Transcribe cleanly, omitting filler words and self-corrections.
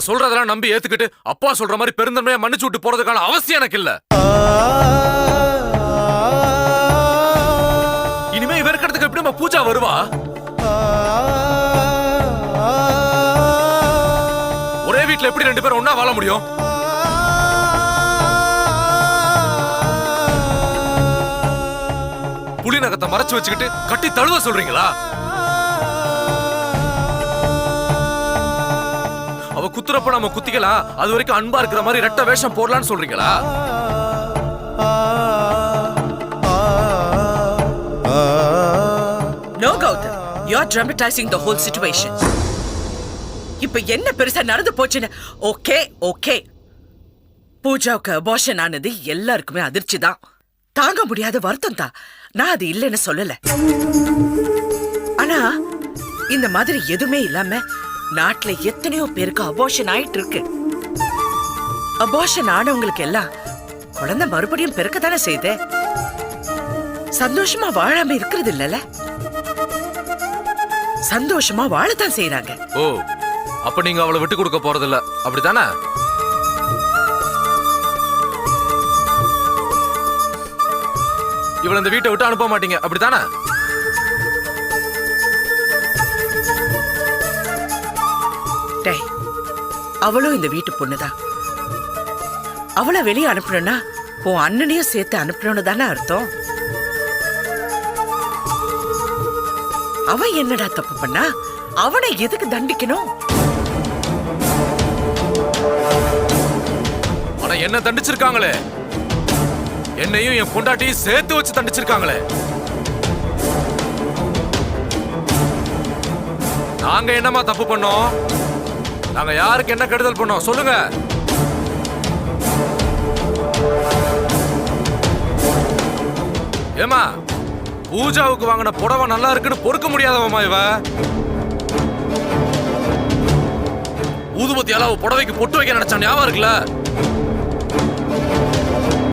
சொல்றதெல்லாம் நம்பி ஏத்துக்கிட்டு அப்பா சொல்ற மாதிரி பெருந்தன்மையா மன்னிச்சு விட்டு போறதுக்கான அவசியம் எனக்கு இல்ல. இனிமே இவ இருக்கிறதுக்கு எப்படி நம்ம பூஜா வருவா? ஒரே வீட்டுல எப்படி 2 பேரும் ஒன்னா வாழ முடியும்? புலி நகத்தை மறைச்சு வச்சுக்கிட்டு கட்டி தழுவ சொல்றீங்களா? அவ குத்துறப்ப நம்ம குத்திக்கலாம், அது வரைக்கும் அன்பா இருக்கிற மாதிரி ரெட்ட வேஷம் போடலான்னு சொல்றீங்களா? No, Gautam. You're dramatizing the whole situation. இப்ப என்ன பெருசா நடந்து போச்சுன்னு? ஓகே ஓகே, பூஜாவுக்கு அபார்ஷன் ஆனது எல்லாருக்குமே அதிர்ச்சி தான், தாங்க முடியாத வருத்தம் தான். நான் அது இல்லைன்னு சொல்லல. ஆனா இந்த மாதிரி எதுவுமே இல்லாம நாட்டுல எத்தனையோ பேருக்கு அபார்ஷன் ஆயிட்டு இருக்கு. அபார்ஷன் ஆனவங்களுக்கு எல்லாம் குழந்தை மறுபடியும் பிறக்கத்தானே செய்யுது. சந்தோஷமா வாழாம இருக்கிறது இல்லல, சந்தோஷமா வாழத்தான் செய்யறாங்க. ஓ, அப்ப நீங்க அவளை விட்டு கொடுக்க போறதில்ல, அப்படித்தானே? இவளை இந்த வீட்டை விட்டு அனுப்ப மாட்டீங்க, அப்படித்தானே? டேய், அவளும் இந்த வீட்டு பொண்ணுதான். அவளை வெளியே அனுப்பணும்னா உன் அண்ணனையும் சேர்த்து அனுப்பணும்னு தானே அர்த்தம். அவன் என்னடா தப்பு பண்ணா? அவனை எதுக்கு தண்டிக்கணும்? ஆனா என்ன தண்டிச்சிருக்காங்களே, என்னையும் என் பொண்டாட்டியும் சேர்த்து வச்சு தண்டிச்சிருக்காங்களே. நாங்க என்னமா தப்பு பண்ணோம்? நாங்க யாருக்கு என்ன கெடுதல் பண்ணோம் சொல்லுங்க? ஏமா, பூஜாவுக்கு வாங்கின புடவை நல்லா இருக்குன்னு பொறுக்க முடியாதவமா இவ. ஊதுபத்தி அளவு புடவைக்கு பொட்டு வைக்க நினைச்சா ஞாபகம் இருக்குல்ல?